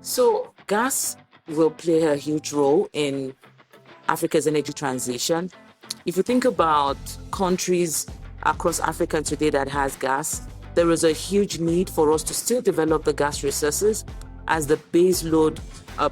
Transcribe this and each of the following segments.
So gas will play a huge role in Africa's energy transition. If you think about countries across Africa today that has gas, there is a huge need for us to still develop the gas resources as the base load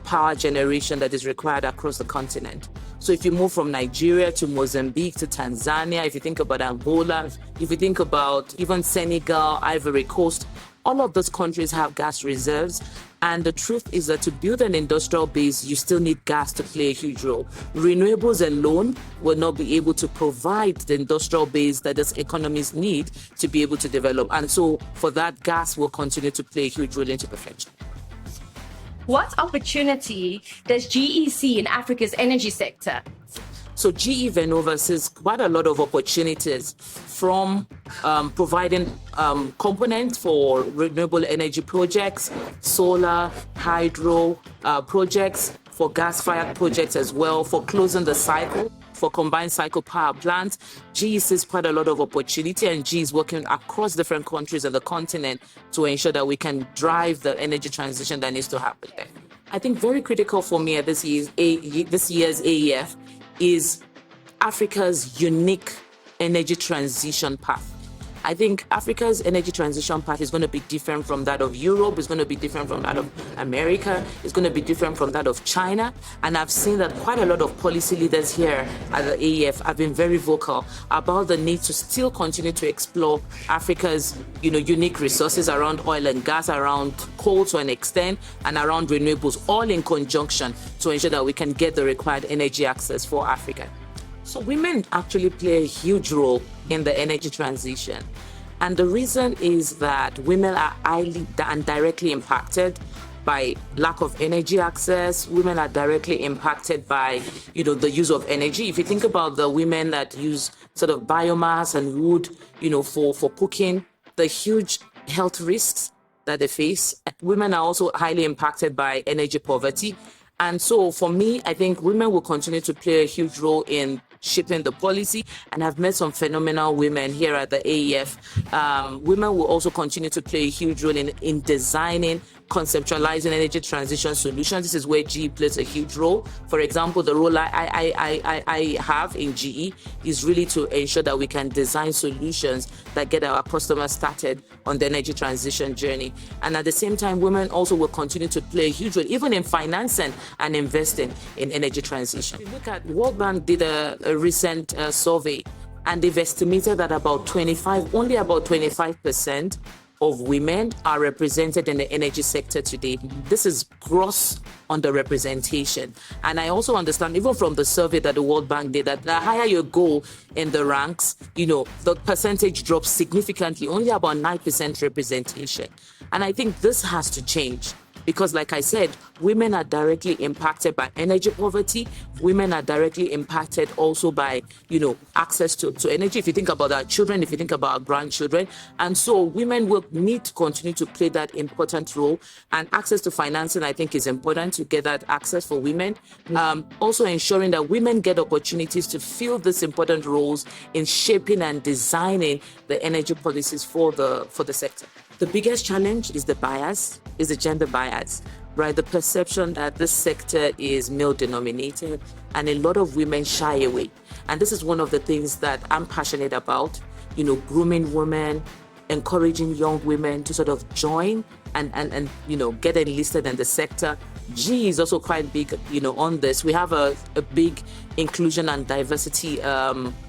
power generation that is required across the continent. So if you move from Nigeria to Mozambique to Tanzania, if you think about Angola, if you think about even Senegal, Ivory Coast, all of those countries have gas reserves. And the truth is that to build an industrial base, you still need gas to play a huge role. Renewables alone will not be able to provide the industrial base that these economies need to be able to develop. And so for that, gas will continue to play a huge role into the future. What opportunity does GE see in Africa's energy sector? So GE Vernova sees quite a lot of opportunities from providing components for renewable energy projects, solar, hydro projects, for gas-fired projects as well, for closing the cycle, for combined cycle power plants. GE sees quite a lot of opportunity, and GE is working across different countries on the continent to ensure that we can drive the energy transition that needs to happen there. I think very critical for me at this year's AEF is Africa's unique energy transition path. I think Africa's energy transition path is going to be different from that of Europe, it's going to be different from that of America, it's going to be different from that of China. And I've seen that quite a lot of policy leaders here at the AEF have been very vocal about the need to still continue to explore Africa's unique resources around oil and gas, around coal to an extent, and around renewables, all in conjunction to ensure that we can get the required energy access for Africa. So women actually play a huge role in the energy transition. And the reason is that women are highly and directly impacted by lack of energy access. Women are directly impacted by, the use of energy. If you think about the women that use sort of biomass and wood, for cooking, the huge health risks that they face. Women are also highly impacted by energy poverty. And so for me, I think women will continue to play a huge role in shaping the policy, and I've met some phenomenal women here at the AEF. Women will also continue to play a huge role in designing, conceptualizing energy transition solutions. This is where GE plays a huge role. For example, the role I have in GE is really to ensure that we can design solutions that get our customers started on the energy transition journey. And at the same time, women also will continue to play a huge role, even in financing and investing in energy transition. If you look at World Bank did a recent survey, and they've estimated that only about 25% of women are represented in the energy sector today. This is gross underrepresentation. And I also understand, even from the survey that the World Bank did, that the higher you go in the ranks, the percentage drops significantly, only about 9% representation. And I think this has to change. Because like I said, women are directly impacted by energy poverty. Women are directly impacted also by, access to energy. If you think about our children, if you think about our grandchildren. And so women will need to continue to play that important role. And access to financing, I think, is important to get that access for women. Also ensuring that women get opportunities to fill these important roles in shaping and designing the energy policies for the sector. The biggest challenge is the gender bias, right? The perception that this sector is male-dominated, and a lot of women shy away. And this is one of the things that I'm passionate about, grooming women, encouraging young women to sort of join and get enlisted in the sector. GE is also quite big, on this. We have a big inclusion and diversity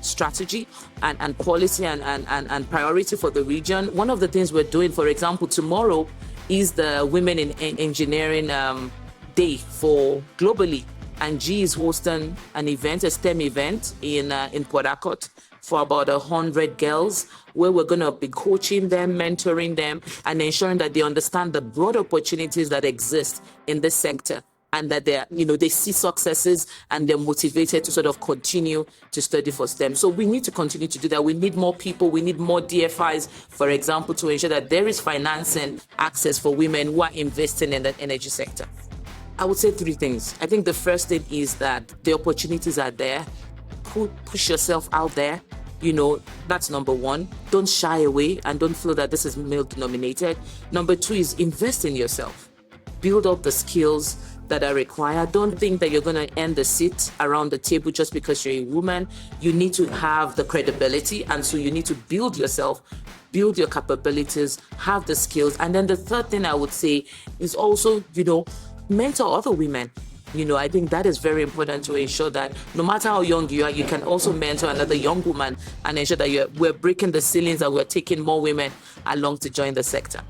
strategy and policy and priority for the region. One of the things we're doing, for example, tomorrow is the Women in Engineering Day for globally. And GE is hosting an event, a STEM event in Port Harcourt for about 100 girls, where we're going to be coaching them, mentoring them, and ensuring that they understand the broad opportunities that exist in this sector, and that they see successes and they're motivated to sort of continue to study for STEM. So we need to continue to do that. We need more people. We need more DFIs, for example, to ensure that there is financing access for women who are investing in the energy sector. I would say three things. I think the first thing is that the opportunities are there. Push yourself out there. That's number one. Don't shy away and don't feel that this is male dominated. Number two is invest in yourself. build up the skills that are required. Don't think that you're going to earn the seat around the table just because you're a woman. You need to have the credibility, and so you need to build yourself, build your capabilities, have the skills. And then the third thing I would say is also, mentor other women. I think that is very important to ensure that no matter how young you are, you can also mentor another young woman and ensure that we're breaking the ceilings and we're taking more women along to join the sector.